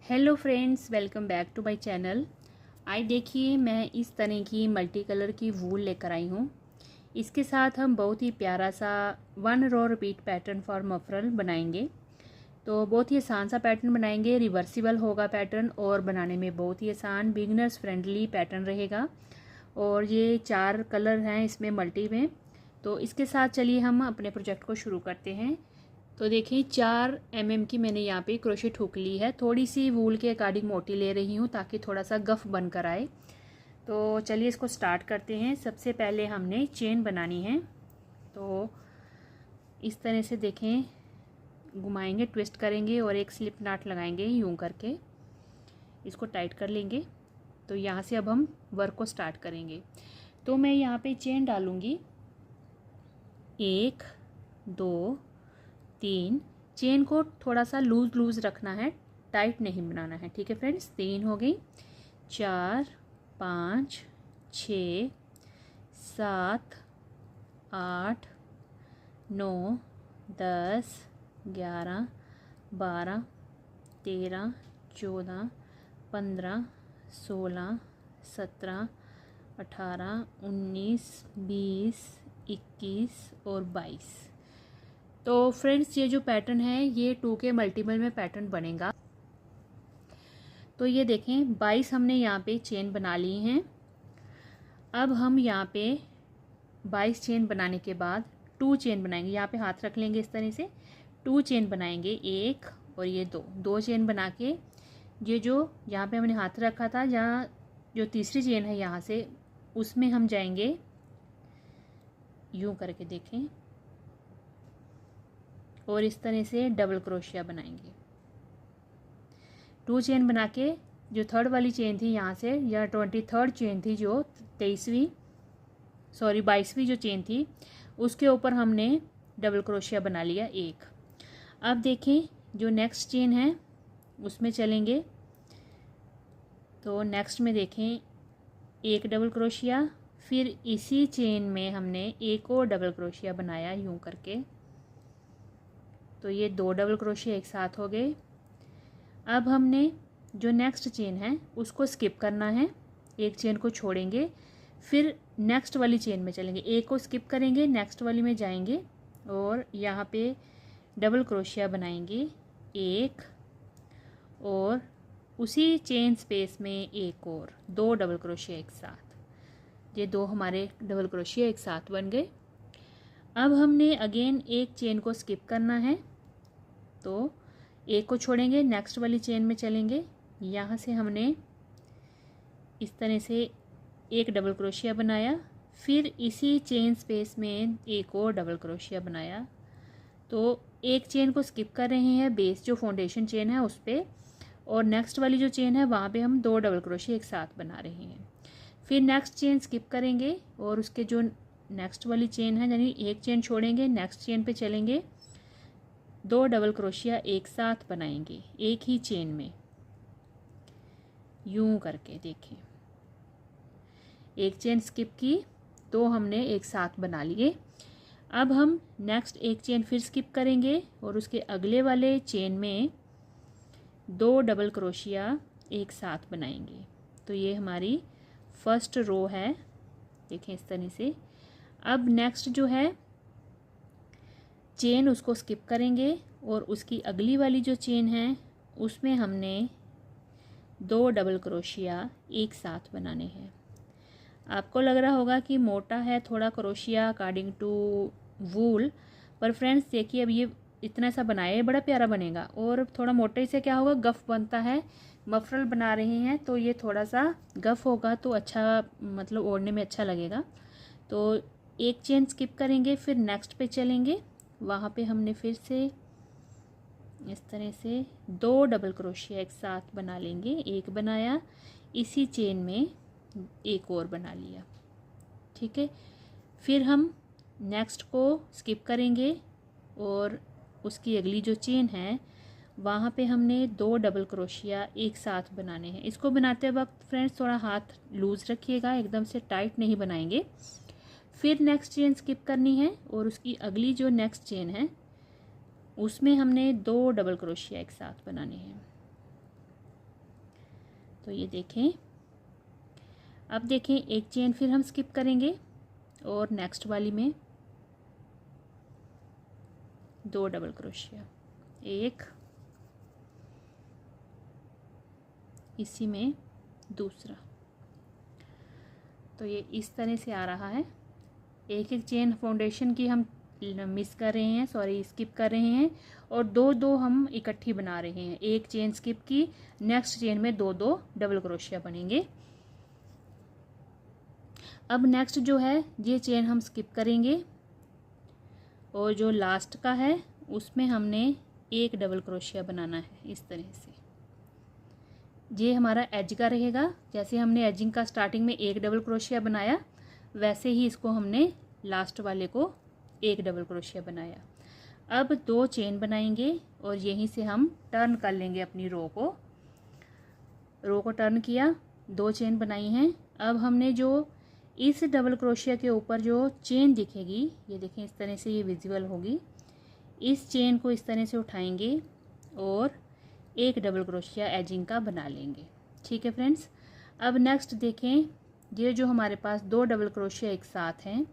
Hello friends, welcome back to my channel. आज देखिए मैं इस तरह की मल्टी कलर की वूल लेकर आई हूँ। इसके साथ हम बहुत ही प्यारा सा 1 रो रिपीट पैटर्न फॉर मफरल बनाएंगे। तो बहुत ही आसान सा पैटर्न बनाएंगे, रिवर्सिबल होगा पैटर्न और बनाने में बहुत ही आसान बिगिनर्स फ्रेंडली पैटर्न रहेगा। और ये 4 कलर हैं इसमें मल्टी में। तो इसके साथ चलिए हम अपने प्रोजेक्ट को शुरू करते हैं। तो देखिए 4 mm की मैंने यहाँ पे क्रोशेट हुक ली है। थोड़ी सी वूल के अकॉर्डिंग मोटी ले रही हूँ ताकि थोड़ा सा गफ बनकर आए। तो चलिए इसको स्टार्ट करते हैं। सबसे पहले हमने चेन बनानी है। तो इस तरह से देखें, घुमाएंगे, ट्विस्ट करेंगे और एक स्लिप नॉट लगाएंगे यूं करके। इसको टाइट कर लेंगे। तो यहाँ से अब हम वर्क को स्टार्ट करेंगे। तो मैं यहाँ पे चेन डालूँगी 1 2 3। चेन को थोड़ा सा लूज रखना है, टाइट नहीं बनाना है। ठीक है फ्रेंड्स, 3 हो गई, 4 5 6 7 8 9 10 11 12 13 14 15 16 17 18 19 20 21 और 22। तो फ्रेंड्स ये जो पैटर्न है ये 2 के मल्टीपल में पैटर्न बनेगा। तो ये देखें 22 हमने यहाँ पे चेन बना ली हैं। अब हम यहाँ पे 22 चेन बनाने के बाद 2 चेन बनाएंगे। यहाँ पे हाथ रख लेंगे इस तरह से, 2 चेन बनाएंगे, 1 और ये 2 चेन बना के ये जो यहाँ पे हमने हाथ रखा था, जहाँ जो तीसरी चेन है यहाँ से उसमें हम जाएंगे यूँ करके, देखें, और इस तरह से डबल क्रोशिया बनाएंगे। 2 चेन बना के जो थर्ड वाली चेन थी यहाँ से, या 23rd चेन थी, जो 22वीं जो चेन थी उसके ऊपर हमने डबल क्रोशिया बना लिया 1। अब देखें जो नेक्स्ट चेन है उसमें चलेंगे। तो नेक्स्ट में देखें 1 डबल क्रोशिया, फिर इसी चेन में हमने एक और डबल क्रोशिया बनाया यूं करके। तो ये 2 डबल क्रोशिया एक साथ हो गए। अब हमने जो नेक्स्ट चेन है उसको स्किप करना है, एक चेन को छोड़ेंगे, फिर नेक्स्ट वाली चेन में चलेंगे, एक को स्किप करेंगे, नेक्स्ट वाली में जाएंगे और यहाँ पे डबल क्रोशिया बनाएंगे 1 और उसी चेन स्पेस में एक और 2 डबल क्रोशिया एक साथ। ये 2 हमारे डबल क्रोशिया एक साथ बन गए। अब हमने अगेन एक चेन को स्किप करना है, तो एक को छोड़ेंगे, नेक्स्ट वाली चेन में चलेंगे। यहाँ से हमने इस तरह से एक डबल क्रोशिया बनाया, फिर इसी चेन स्पेस में एक और डबल क्रोशिया बनाया। तो एक चेन को स्किप कर रहे हैं बेस जो फाउंडेशन चेन है उस पर, और नेक्स्ट वाली जो चेन है वहाँ पे हम 2 डबल क्रोशिया एक साथ बना रहे हैं। फिर नेक्स्ट चेन स्किप करेंगे और उसके जो नेक्स्ट वाली चेन है, यानी एक चेन छोड़ेंगे, नेक्स्ट चेन पे चलेंगे, 2 डबल क्रोशिया एक साथ बनाएंगे एक ही चेन में यूं करके। देखें, एक चेन स्किप की, 2 हमने एक साथ बना लिए। अब हम नेक्स्ट एक चेन फिर स्किप करेंगे और उसके अगले वाले चेन में 2 डबल क्रोशिया एक साथ बनाएंगे। तो ये हमारी फर्स्ट रो है, देखें इस तरह से। अब नेक्स्ट जो है चेन उसको स्किप करेंगे और उसकी अगली वाली जो चेन है उसमें हमने 2 डबल क्रोशिया एक साथ बनाने हैं। आपको लग रहा होगा कि मोटा है थोड़ा क्रोशिया अकॉर्डिंग टू वूल, पर फ्रेंड्स देखिए अब ये इतना सा बनाए बड़ा प्यारा बनेगा। और थोड़ा मोटे से क्या होगा, गफ बनता है। मफरल बना रहे हैं तो ये थोड़ा सा गफ होगा तो अच्छा, मतलब ओढ़ने में अच्छा लगेगा। तो एक चेन स्किप करेंगे, फिर नेक्स्ट पे चलेंगे, वहाँ पे हमने फिर से इस तरह से 2 डबल क्रोशिया एक साथ बना लेंगे। एक बनाया, इसी चेन में एक और बना लिया। ठीक है, फिर हम नेक्स्ट को स्किप करेंगे और उसकी अगली जो चेन है वहाँ पे हमने 2 डबल क्रोशिया एक साथ बनाने हैं। इसको बनाते वक्त फ्रेंड्स थोड़ा हाथ लूज रखिएगा, एकदम से टाइट नहीं बनाएंगे। फिर नेक्स्ट चेन स्किप करनी है और उसकी अगली जो नेक्स्ट चेन है उसमें हमने 2 डबल क्रोशिया एक साथ बनाने हैं। तो ये देखें, अब देखें एक चेन फिर हम स्किप करेंगे और नेक्स्ट वाली में 2 डबल क्रोशिया, एक, इसी में दूसरा। तो ये इस तरह से आ रहा है। एक एक चेन फाउंडेशन की हम मिस कर रहे हैं, सॉरी स्किप कर रहे हैं, और दो दो हम इकट्ठी बना रहे हैं। एक चेन स्किप की, नेक्स्ट चेन में 2 2 डबल क्रोशिया बनेंगे। अब नेक्स्ट जो है ये चेन हम स्किप करेंगे और जो लास्ट का है उसमें हमने 1 डबल क्रोशिया बनाना है। इस तरह से ये हमारा एज का रहेगा। जैसे हमने एजिंग का स्टार्टिंग में 1 डबल क्रोशिया बनाया, वैसे ही इसको हमने लास्ट वाले को 1 डबल क्रोशिया बनाया। अब 2 चेन बनाएंगे और यहीं से हम टर्न कर लेंगे अपनी रो को टर्न किया, 2 चेन बनाई हैं। अब हमने जो इस डबल क्रोशिया के ऊपर जो चेन दिखेगी, ये देखें इस तरह से ये विजिबल होगी, इस चेन को इस तरह से उठाएंगे और 1 डबल क्रोशिया एजिंग का बना लेंगे। ठीक है फ्रेंड्स। अब नेक्स्ट देखें, ये जो हमारे पास 2 डबल क्रोशिया एक साथ हैं,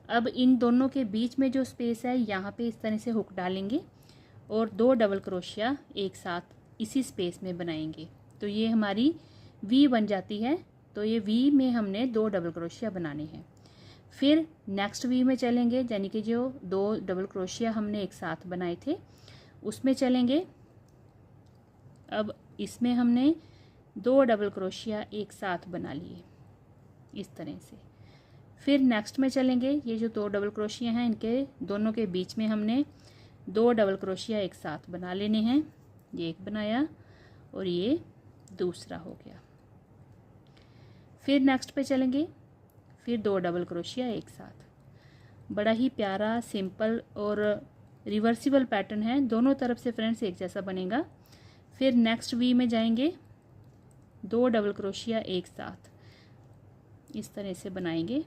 अब इन दोनों के बीच में जो स्पेस है यहाँ पे इस तरह से हुक डालेंगे और 2 डबल क्रोशिया एक साथ इसी स्पेस में बनाएंगे। तो ये हमारी वी बन जाती है। तो ये वी में हमने 2 डबल क्रोशिया बनाने हैं। फिर नेक्स्ट वी में चलेंगे, यानी कि जो 2 डबल क्रोशिया हमने एक साथ बनाए थे उसमें चलेंगे। अब इसमें हमने 2 डबल क्रोशिया एक साथ बना लिए इस तरह से। फिर नेक्स्ट में चलेंगे, ये जो 2 डबल क्रोशिया हैं इनके दोनों के बीच में हमने 2 डबल क्रोशिया एक साथ बना लेने हैं। ये एक बनाया और ये दूसरा हो गया। फिर नेक्स्ट पे चलेंगे, फिर 2 डबल क्रोशिया एक साथ। बड़ा ही प्यारा, सिंपल और रिवर्सिबल पैटर्न है, दोनों तरफ से फ्रेंड्स एक जैसा बनेगा। फिर नेक्स्ट वी में जाएंगे, 2 डबल क्रोशिया एक साथ इस तरह से बनाएंगे।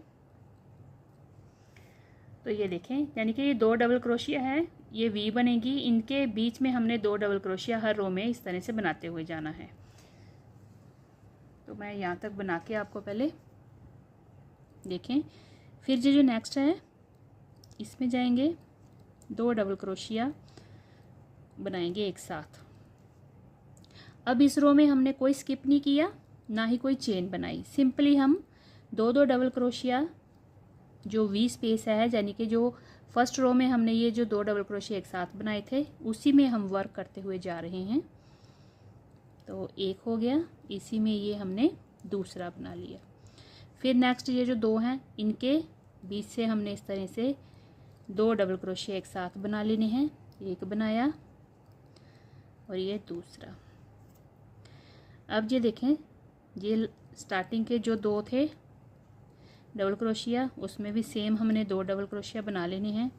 तो ये देखें, यानी कि ये 2 डबल क्रोशिया है, ये वी बनेगी, इनके बीच में हमने 2 डबल क्रोशिया हर रो में इस तरह से बनाते हुए जाना है। तो मैं यहाँ तक बना के आपको पहले देखें। फिर ये जो नेक्स्ट है इसमें जाएंगे, 2 डबल क्रोशिया बनाएंगे एक साथ। अब इस रो में हमने कोई स्किप नहीं किया, ना ही कोई चेन बनाई, सिंपली हम 2 2 डबल क्रोशिया जो वी स्पेस है, यानी कि जो फर्स्ट रो में हमने ये जो 2 डबल क्रोशिया एक साथ बनाए थे उसी में हम वर्क करते हुए जा रहे हैं। तो एक हो गया, इसी में ये हमने दूसरा बना लिया। फिर नेक्स्ट ये जो 2 हैं इनके बीच से हमने इस तरह से 2 डबल क्रोशिया एक साथ बना लेने हैं। एक बनाया और ये दूसरा। अब ये देखें, ये स्टार्टिंग के जो 2 थे डबल क्रोशिया, उसमें भी सेम हमने 2 डबल क्रोशिया बना लेने हैं।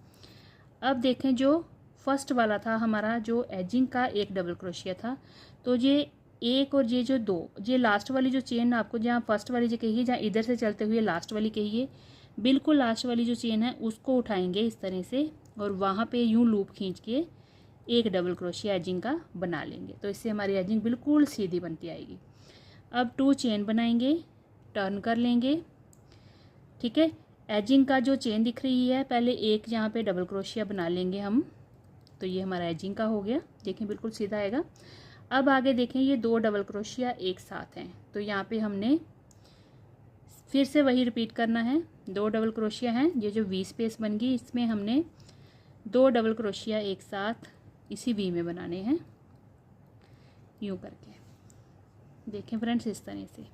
अब देखें, जो फर्स्ट वाला था हमारा, जो एजिंग का 1 डबल क्रोशिया था, तो ये एक और ये जो 2, ये लास्ट वाली जो चेन आपको जहाँ फर्स्ट वाली जो कहिए, जहाँ इधर से चलते हुए लास्ट वाली कहिए, बिल्कुल लास्ट वाली जो चेन है उसको उठाएंगे इस तरह से और वहाँ पे यूँ लूप खींच के 1 डबल क्रोशिया एजिंग का बना लेंगे। तो इससे हमारी एजिंग बिल्कुल सीधी बनती आएगी। अब 2 चेन बनाएंगे, टर्न कर लेंगे। ठीक है, एजिंग का जो चेन दिख रही है, पहले एक यहाँ पे डबल क्रोशिया बना लेंगे हम। तो ये हमारा एजिंग का हो गया, देखें बिल्कुल सीधा आएगा। अब आगे देखें, ये 2 डबल क्रोशिया एक साथ हैं, तो यहाँ पे हमने फिर से वही रिपीट करना है। 2 डबल क्रोशिया हैं, ये जो वी स्पेस बन गई इसमें हमने 2 डबल क्रोशिया एक साथ इसी वी में बनाने हैं, यूँ करके। देखें फ्रेंड्स इस तरह से।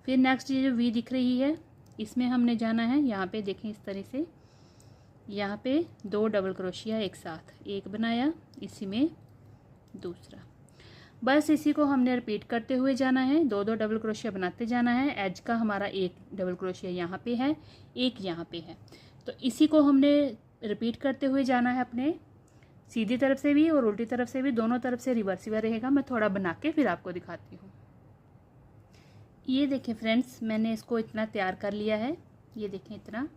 फिर नेक्स्ट ये जो वी दिख रही है इसमें हमने जाना है, यहाँ पे देखें इस तरह से, यहाँ पे 2 डबल क्रोशिया एक साथ, एक बनाया, इसी में दूसरा। बस इसी को हमने रिपीट करते हुए जाना है, 2 2 डबल क्रोशिया बनाते जाना है। एज का हमारा 1 डबल क्रोशिया यहाँ पे है, एक यहाँ पे है, तो इसी को हमने रिपीट करते हुए जाना है अपने सीधी तरफ से भी और उल्टी तरफ से भी, दोनों तरफ से रिवर्सिबल रहेगा। मैं थोड़ा बना के फिर आपको दिखाती हूँ। ये देखें फ्रेंड्स, मैंने इसको इतना तैयार कर लिया है, ये देखें इतना।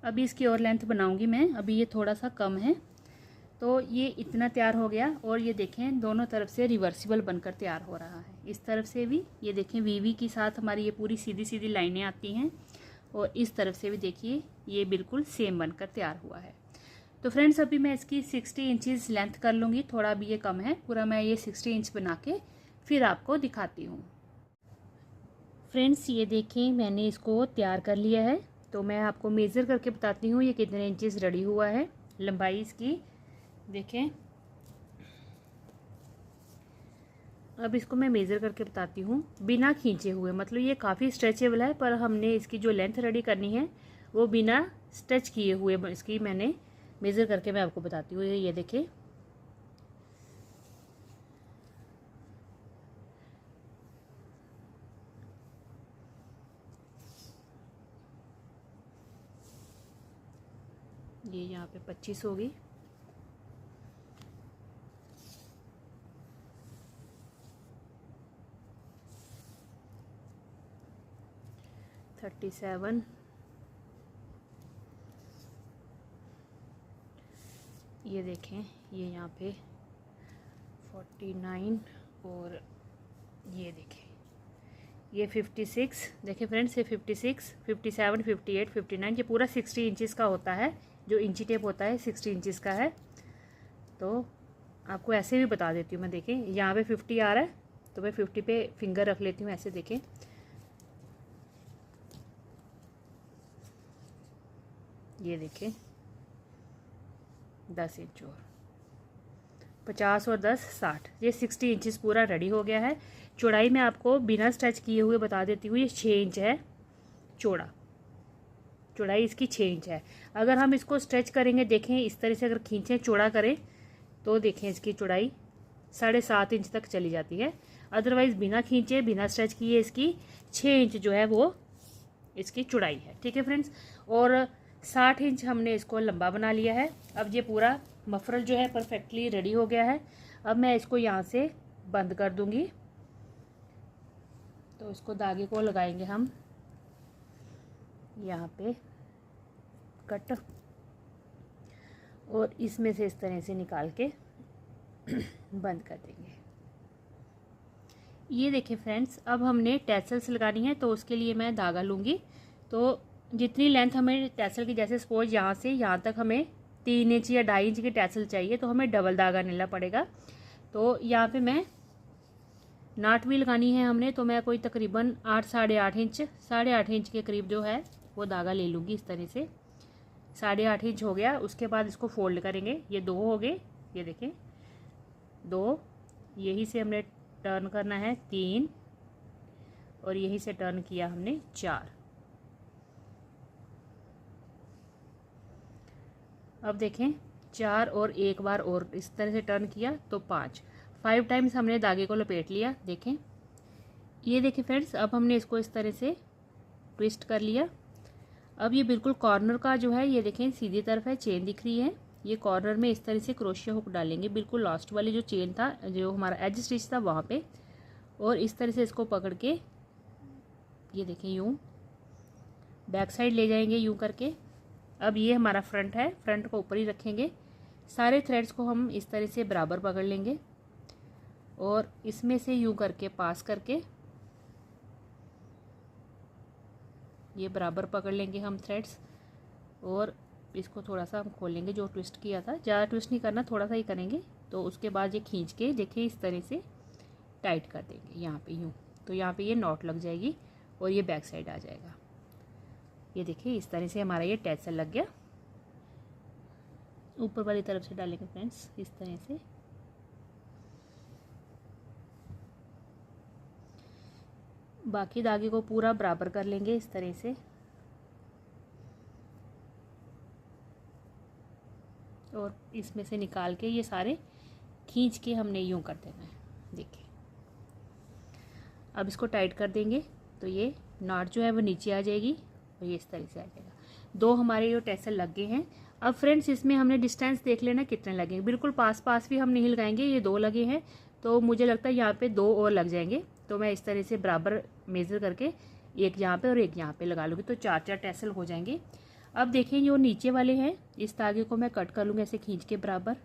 अभी इसकी और लेंथ बनाऊंगी मैं, अभी ये थोड़ा सा कम है, तो ये इतना तैयार हो गया। और ये देखें दोनों तरफ से रिवर्सिबल बनकर तैयार हो रहा है। इस तरफ से भी ये देखें वीवी के साथ हमारी ये पूरी सीधी सीधी लाइनें आती हैं, और इस तरफ से भी देखिए ये बिल्कुल सेम बनकर तैयार हुआ है। तो फ्रेंड्स अभी मैं इसकी 60 इंचज़ लेंथ कर लूँगी, थोड़ा भी ये कम है, पूरा मैं ये 60 इंच बना के फिर आपको दिखाती हूँ। फ्रेंड्स ये देखें मैंने इसको तैयार कर लिया है, तो मैं आपको मेज़र करके बताती हूँ ये कितने इंचज़ रेडी हुआ है। लंबाई इसकी देखें, अब इसको मैं मेज़र करके बताती हूँ बिना खींचे हुए, मतलब ये काफ़ी स्ट्रेचेबल है, पर हमने इसकी जो लेंथ रेडी करनी है वो बिना स्ट्रेच किए हुए इसकी मैंने मेज़र करके मैं आपको बताती हूँ। ये देखें ये यहाँ पे 25 होगी, $37, ये देखें ये यहाँ पे 49, और ये देखें ये 56। देखिए फ्रेंड्स ये 56, 57, 58, 59, ये पूरा 60 इंचज़ का होता है। जो इंची टेप होता है 60 इंचज़ का है। तो आपको ऐसे भी बता देती हूँ मैं। देखें यहाँ पे 50 आ रहा है, तो मैं 50 पे फिंगर रख लेती हूँ ऐसे। देखें ये देखें 10 इंच और 50 और 10 60, ये 60 इंचज़ पूरा रेडी हो गया है। चौड़ाई में आपको बिना स्ट्रेच किए हुए बता देती हूँ, ये 6 इंच है चौड़ा, चौड़ाई इसकी 6 इंच है। अगर हम इसको स्ट्रेच करेंगे, देखें इस तरह से अगर खींचें चौड़ा करें तो देखें इसकी चौड़ाई 7.5 इंच तक चली जाती है। अदरवाइज़ बिना खींचे बिना स्ट्रेच किए इसकी 6 इंच जो है वो इसकी चौड़ाई है। ठीक है फ्रेंड्स, और 60 इंच हमने इसको लंबा बना लिया है। अब ये पूरा मफरल जो है परफेक्टली रेडी हो गया है। अब मैं इसको यहाँ से बंद कर दूंगी। तो इसको धागे को लगाएंगे हम यहाँ पे कट, और इसमें से इस तरह से निकाल के बंद कर देंगे। ये देखिए फ्रेंड्स, अब हमने टैसल्स लगानी है, तो उसके लिए मैं धागा लूँगी। तो जितनी लेंथ हमें टैसल की, जैसे सपोज यहाँ से यहाँ तक हमें 3 इंच या 2.5 इंच की टैसल चाहिए, तो हमें डबल धागा लेना पड़ेगा। तो यहाँ पे मैं नाट भी लगानी है हमने, तो मैं कोई तकरीबन 8.5 इंच के करीब जो है वो धागा ले लूँगी। इस तरह से 8.5 इंच हो गया। उसके बाद इसको फोल्ड करेंगे, ये 2 हो गए, ये देखें 2, यही से हमने टर्न करना है 3, और यहीं से टर्न किया हमने 4। अब देखें 4 और एक बार और इस तरह से टर्न किया तो 5 टाइम्स हमने धागे को लपेट लिया। देखें ये देखें फ्रेंड्स, अब हमने इसको इस तरह से ट्विस्ट कर लिया। अब ये बिल्कुल कॉर्नर का जो है, ये देखें सीधी तरफ है, चेन दिख रही है। ये कॉर्नर में इस तरह से क्रोशिया हुक डालेंगे, बिल्कुल लास्ट वाली जो चेन था, जो हमारा एज स्टिच था वहाँ पे, और इस तरह से इसको पकड़ के ये देखें यूँ बैक साइड ले जाएंगे यूँ करके। अब ये हमारा फ्रंट है, फ्रंट को ऊपर ही रखेंगे। सारे थ्रेड्स को हम इस तरह से बराबर पकड़ लेंगे, और इसमें से यूँ करके पास करके ये बराबर पकड़ लेंगे हम थ्रेड्स, और इसको थोड़ा सा हम खोलेंगे। जो ट्विस्ट किया था, ज़्यादा ट्विस्ट नहीं करना, थोड़ा सा ही करेंगे। तो उसके बाद ये खींच के देखें इस तरह से टाइट कर देंगे यहाँ पे यूँ, तो यहाँ पे ये नॉट लग जाएगी और ये बैक साइड आ जाएगा। ये देखिए इस तरह से हमारा ये टैसल लग गया। ऊपर वाली तरफ से डालेंगे फ्रेंड्स इस तरह से। बाकी धागे को पूरा बराबर कर लेंगे इस तरह से, और इसमें से निकाल के ये सारे खींच के हमने यूँ कर देना है। देखिए अब इसको टाइट कर देंगे, तो ये नॉट जो है वो नीचे आ जाएगी और ये इस तरह से आ जाएगा। 2 हमारे ये टैसल लग गए हैं। अब फ्रेंड्स इसमें हमने डिस्टेंस देख लेना कितने लगेंगे। बिल्कुल पास पास भी हम नहीं लगाएंगे, ये 2 लगे हैं, तो मुझे लगता है यहाँ पे 2 और लग जाएंगे। तो मैं इस तरह से बराबर मेज़र करके एक यहाँ पे और एक यहाँ पे लगा लूँगी, तो 4 टैसल हो जाएंगे। अब देखें जो नीचे वाले हैं, इस धागे को मैं कट कर लूँगी ऐसे खींच के बराबर,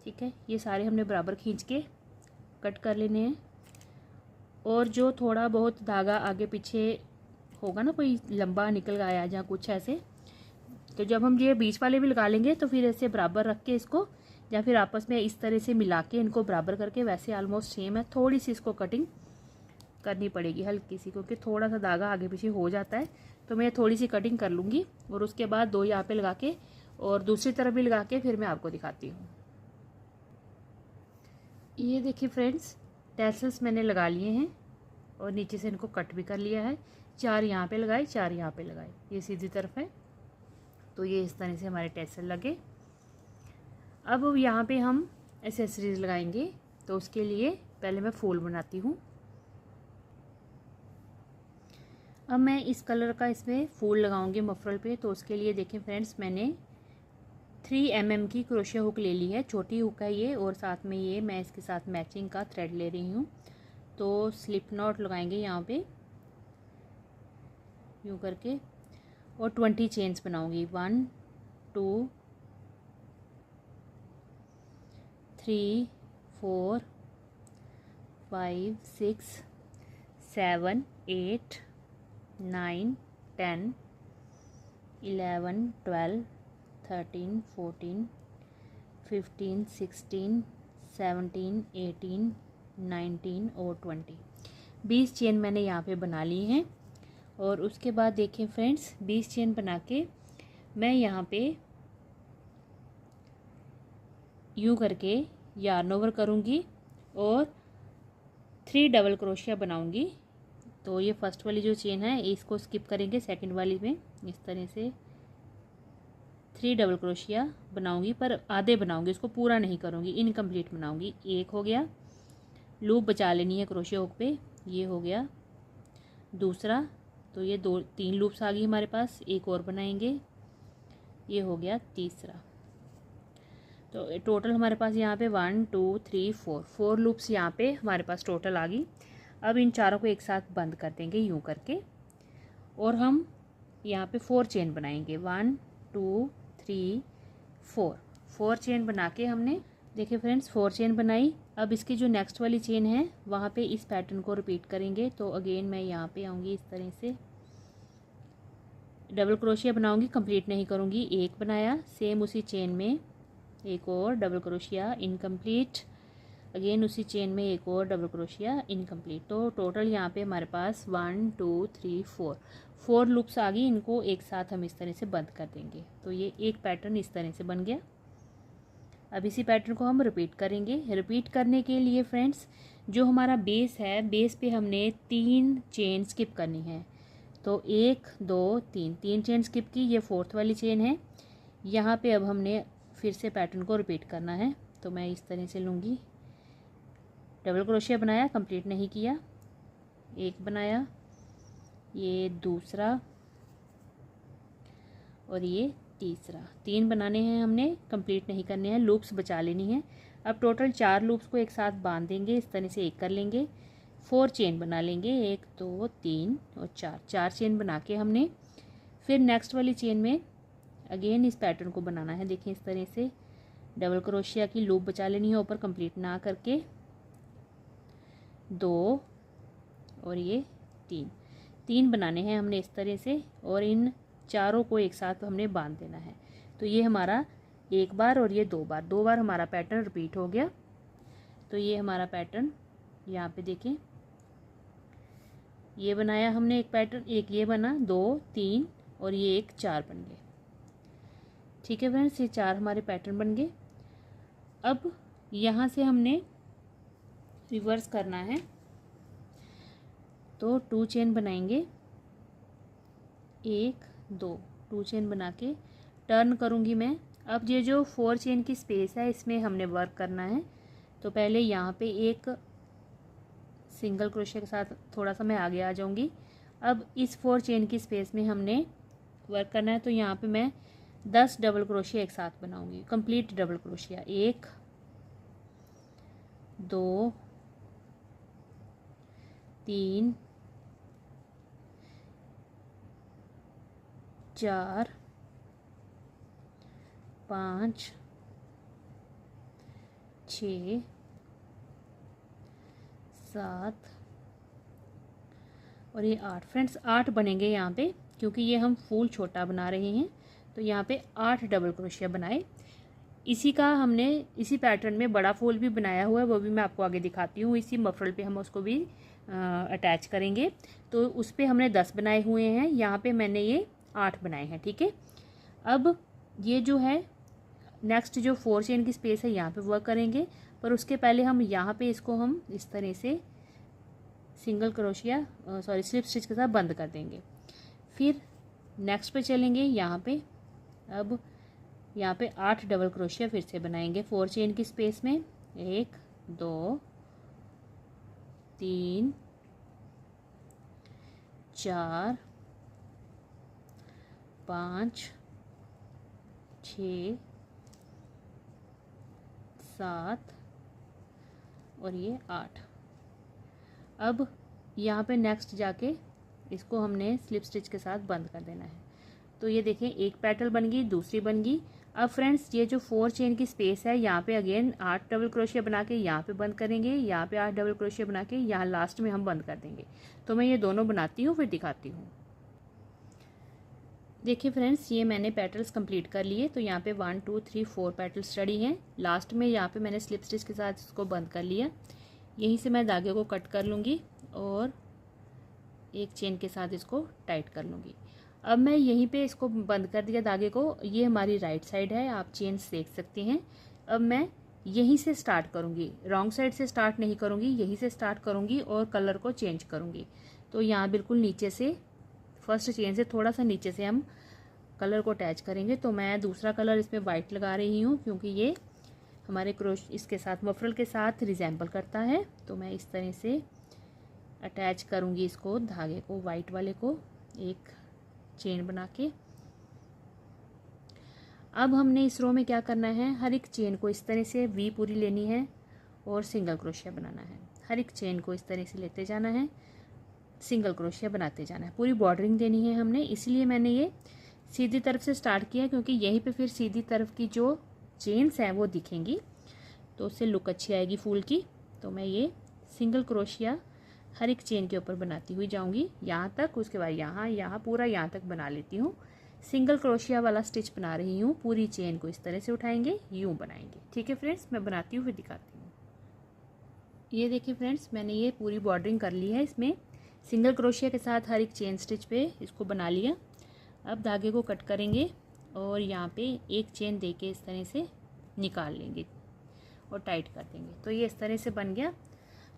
ठीक है, ये सारे हमने बराबर खींच के कट कर लेने हैं। और जो थोड़ा बहुत धागा आगे पीछे होगा ना, कोई लंबा निकल गया या कुछ ऐसे, तो जब हम ये बीच वाले भी लगा लेंगे तो फिर ऐसे बराबर रख के इसको, या फिर आपस में इस तरह से मिला के इनको बराबर करके, वैसे ऑलमोस्ट सेम है, थोड़ी सी इसको कटिंग करनी पड़ेगी हल्की सी, क्योंकि थोड़ा सा धागा आगे पीछे हो जाता है। तो मैं थोड़ी सी कटिंग कर लूँगी और उसके बाद 2 यहाँ पे लगा के और दूसरी तरफ भी लगा के फिर मैं आपको दिखाती हूँ। ये देखिए फ्रेंड्स, टैसल्स मैंने लगा लिए हैं और नीचे से इनको कट भी कर लिया है। 4 यहाँ पे लगाए, 4 यहाँ पे लगाए, ये सीधी तरफ है। तो ये इस तरह से हमारे टैसल लगे। अब यहाँ पे हम एसेसरीज लगाएंगे, तो उसके लिए पहले मैं फूल बनाती हूँ। अब मैं इस कलर का इसमें फूल लगाऊंगी मफरल पे। तो उसके लिए देखें फ्रेंड्स, मैंने 3 mm की क्रोशिया हुक ले ली है, छोटी हुक है ये, और साथ में ये मैं इसके साथ मैचिंग का थ्रेड ले रही हूँ। तो स्लिप नॉट लगाएंगे यहाँ पे यूँ करके, और 20 चेन्स बनाऊंगी। 1 2 3 4 5 6 7 8 9 10 11 12 13 14 15 16 17 18 19 और 20 चेन मैंने यहाँ पे बना ली हैं। और उसके बाद देखें फ्रेंड्स, 20 चेन बना के मैं यहाँ पे यूँ करके यार्न ओवर करूँगी और 3 डबल क्रोशिया बनाऊँगी। तो ये फर्स्ट वाली जो चेन है इसको स्किप करेंगे, सेकंड वाली में इस तरह से 3 डबल क्रोशिया बनाऊंगी, पर आधे बनाऊंगी, इसको पूरा नहीं करूंगी, इनकम्प्लीट बनाऊंगी। एक हो गया, लूप बचा लेनी है क्रोशिया हुक पे, ये हो गया दूसरा। तो ये 3 लूप्स आ गई हमारे पास, एक और बनाएंगे, ये हो गया तीसरा। तो टोटल हमारे पास यहाँ पे 1 2 3 4 लूप्स यहाँ पे हमारे पास टोटल आ गई। अब इन चारों को एक साथ बंद कर देंगे यूँ करके, और हम यहाँ पे 4 चेन बनाएंगे। 1 2 3 4 चेन बना के हमने, देखिए फ्रेंड्स 4 चेन बनाई। अब इसकी जो नेक्स्ट वाली चेन है वहाँ पे इस पैटर्न को रिपीट करेंगे। तो अगेन मैं यहाँ पे आऊँगी, इस तरह से डबल क्रोशिया बनाऊँगी, कंप्लीट नहीं करूँगी। एक बनाया, सेम उसी चेन में एक और डबल क्रोशिया, इनकम्प्लीट, अगेन उसी चेन में एक और डबल क्रोशिया, इनकम्प्लीट। तो टोटल यहाँ पे हमारे पास 1 2 3 4 लूप्स आ गई। इनको एक साथ हम इस तरह से बंद कर देंगे। तो ये एक पैटर्न इस तरह से बन गया। अब इसी पैटर्न को हम रिपीट करेंगे। रिपीट करने के लिए फ्रेंड्स, जो हमारा बेस है, बेस पे हमने 3 चेन स्किप करनी है। तो 1 2 3 चेन स्किप की, ये 4th वाली चेन है। यहाँ पे अब हमने फिर से पैटर्न को रिपीट करना है। तो मैं इस तरह से लूँगी, डबल क्रोशिया बनाया, कंप्लीट नहीं किया, एक बनाया, ये दूसरा और ये तीसरा। 3 बनाने हैं हमने, कंप्लीट नहीं करने हैं, लूप्स बचा लेनी है। अब टोटल 4 लूप्स को एक साथ बांध देंगे, इस तरह से एक कर लेंगे, 4 चेन बना लेंगे, 1 2 3 और 4 चेन बना के हमने फिर नेक्स्ट वाली चेन में अगेन इस पैटर्न को बनाना है। देखिए इस तरह से डबल क्रोशिया की लूप बचा लेनी है ऊपर, कंप्लीट ना करके, 2 और ये 3 बनाने हैं हमने इस तरह से, और इन चारों को एक साथ हमने बांध देना है। तो ये हमारा एक बार और ये 2 बार हमारा पैटर्न रिपीट हो गया। तो ये हमारा पैटर्न यहाँ पे देखें, ये बनाया हमने एक पैटर्न, एक ये बना, 2 3 और ये एक 4 बन गए। ठीक है फ्रेंड्स, ये 4 हमारे पैटर्न बन गए। अब यहाँ से हमने रिवर्स करना है। तो 2 चेन बनाएंगे, 1 2 चेन बना के टर्न करूँगी मैं। अब ये जो 4 चेन की स्पेस है इसमें हमने वर्क करना है। तो पहले यहाँ पे एक सिंगल क्रोशिया के साथ थोड़ा सा मैं आगे आ जाऊँगी। अब इस 4 चेन की स्पेस में हमने वर्क करना है। तो यहाँ पे मैं 10 डबल क्रोशिया एक साथ बनाऊँगी, कंप्लीट डबल क्रोशिया, 1 2 3 4 5 6 7 और ये 8। फ्रेंड्स 8 बनेंगे यहाँ पे, क्योंकि ये हम फूल छोटा बना रहे हैं। तो यहाँ पे 8 डबल क्रोशिया बनाए। इसी का हमने इसी पैटर्न में बड़ा फूल भी बनाया हुआ है, वो भी मैं आपको आगे दिखाती हूँ। इसी मफरल पे हम उसको भी अटैच करेंगे। तो उस पर हमने 10 बनाए हुए हैं, यहाँ पे मैंने ये 8 बनाए हैं। ठीक है, अब ये जो है नेक्स्ट जो 4 चेन की स्पेस है यहाँ पे वर्क करेंगे, पर उसके पहले हम यहाँ पे इसको हम इस तरह से सिंगल क्रोशिया स्लिप स्टिच के साथ बंद कर देंगे। फिर नेक्स्ट पे चलेंगे यहाँ पे। अब यहाँ पे 8 डबल क्रोशिया फिर से बनाएंगे 4 चेन की स्पेस में। 1 2 3 4 5 6 7 और ये 8। अब यहाँ पे नेक्स्ट जाके इसको हमने स्लिप स्टिच के साथ बंद कर देना है। तो ये देखें, एक पेटल बन गई, दूसरी बन गई। अब फ्रेंड्स ये जो 4 चेन की स्पेस है यहाँ पे अगेन 8 डबल क्रोशिया बना के यहाँ पे बंद करेंगे, यहाँ पे 8 डबल क्रोशिया बना के यहाँ लास्ट में हम बंद कर देंगे। तो मैं ये दोनों बनाती हूँ फिर दिखाती हूँ। देखिए फ्रेंड्स, ये मैंने पेटल्स कंप्लीट कर लिए। तो यहाँ पे 1 2 3 4 पेटल्स रेडी हैं। लास्ट में यहाँ पे मैंने स्लिप स्टिच के साथ इसको बंद कर लिया। यहीं से मैं धागे को कट कर लूँगी और एक चेन के साथ इसको टाइट कर लूँगी। अब मैं यहीं पे इसको बंद कर दिया धागे को। ये हमारी राइट साइड है, आप चेन्स देख सकते हैं। अब मैं यहीं से स्टार्ट करूँगी, रॉन्ग साइड से स्टार्ट नहीं करूँगी, यहीं से स्टार्ट करूँगी और कलर को चेंज करूँगी। तो यहाँ बिल्कुल नीचे से फर्स्ट चेन से थोड़ा सा नीचे से हम कलर को अटैच करेंगे। तो मैं दूसरा कलर इसमें वाइट लगा रही हूँ, क्योंकि ये हमारे क्रोश इसके साथ मफरल के साथ रिजेंबल करता है। तो मैं इस तरह से अटैच करूँगी इसको, धागे को, वाइट वाले को, एक चेन बना के। अब हमने इस रो में क्या करना है, हर एक चेन को इस तरह से वी पूरी लेनी है और सिंगल क्रोशिया बनाना है। हर एक चेन को इस तरह से लेते जाना है, सिंगल क्रोशिया बनाते जाना है। पूरी बॉर्डरिंग देनी है हमने, इसलिए मैंने ये सीधी तरफ से स्टार्ट किया, क्योंकि यहीं पे फिर सीधी तरफ की जो चेन्स हैं वो दिखेंगी, तो उससे लुक अच्छी आएगी फूल की। तो मैं ये सिंगल क्रोशिया हर एक चेन के ऊपर बनाती हुई जाऊंगी यहाँ तक। उसके बाद यहाँ पूरा यहाँ तक बना लेती हूँ। सिंगल क्रोशिया वाला स्टिच बना रही हूँ। पूरी चेन को इस तरह से उठाएंगे, यूँ बनाएंगे। ठीक है फ्रेंड्स, मैं बनाती हूँ फिर दिखाती हूँ। ये देखिए फ्रेंड्स, मैंने ये पूरी बॉर्डरिंग कर ली है। इसमें सिंगल क्रोशिया के साथ हर एक चेन स्टिच पे इसको बना लिया। अब धागे को कट करेंगे और यहाँ पे एक चेन दे के इस तरह से निकाल लेंगे और टाइट कर देंगे। तो ये इस तरह से बन गया।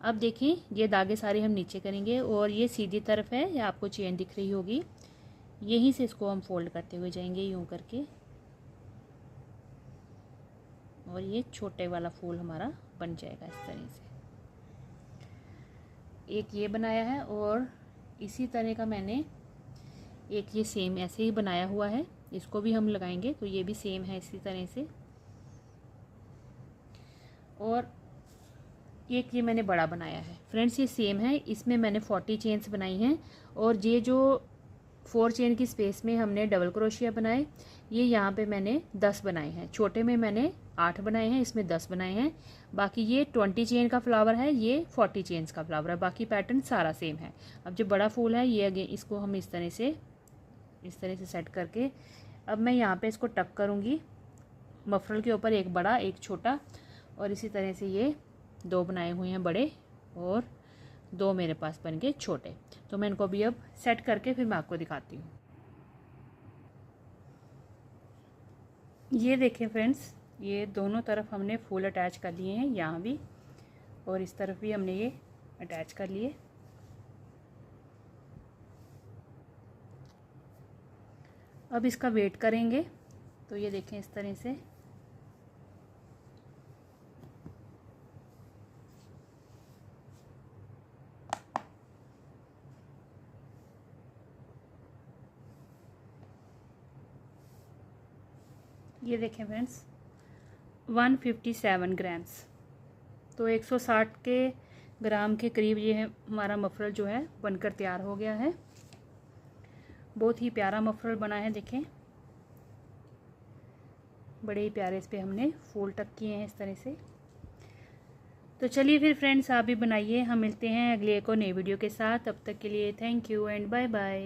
अब देखें, ये धागे सारे हम नीचे करेंगे और ये सीधी तरफ है, ये आपको चेन दिख रही होगी। यहीं से इसको हम फोल्ड करते हुए जाएंगे यूं करके, और ये छोटे वाला फूल हमारा बन जाएगा इस तरह से। एक ये बनाया है और इसी तरह का मैंने एक ये सेम ऐसे ही बनाया हुआ है, इसको भी हम लगाएंगे। तो ये भी सेम है इसी तरह से। और एक ये मैंने बड़ा बनाया है फ्रेंड्स, ये सेम है। इसमें मैंने 40 चेन्स बनाई हैं और ये जो 4 चेन की स्पेस में हमने डबल क्रोशिया बनाए, ये यहाँ पे मैंने 10 बनाए हैं। छोटे में मैंने 8 बनाए हैं, इसमें 10 बनाए हैं। बाकी ये 20 चेन का फ्लावर है, ये 40 चेन्स का फ्लावर है। बाकी पैटर्न सारा सेम है। अब जो बड़ा फूल है ये अगेन इसको हम इस तरह से सेट करके, अब मैं यहाँ पे इसको टक करूँगी मफरल के ऊपर, एक बड़ा एक छोटा। और इसी तरह से ये 2 बनाए हुए हैं बड़े और 2 मेरे पास बन गए छोटे। तो मैं इनको भी अब सेट करके फिर मैं आपको दिखाती हूँ। ये देखिए फ्रेंड्स, ये दोनों तरफ हमने फूल अटैच कर लिए हैं, यहाँ भी और इस तरफ भी हमने ये अटैच कर लिए। अब इसका वेट करेंगे। तो ये देखें इस तरह से ये देखें फ्रेंड्स 157 ग्राम्स, तो 160 के ग्राम के करीब ये है हमारा मफरल जो है बनकर तैयार हो गया है। बहुत ही प्यारा मफरल बना है। देखें बड़े ही प्यारे इस पे हमने फूल टक किए हैं इस तरह से। तो चलिए फिर फ्रेंड्स, आप भी बनाइए। हम मिलते हैं अगले एक और नई वीडियो के साथ। तब तक के लिए thank you and bye bye.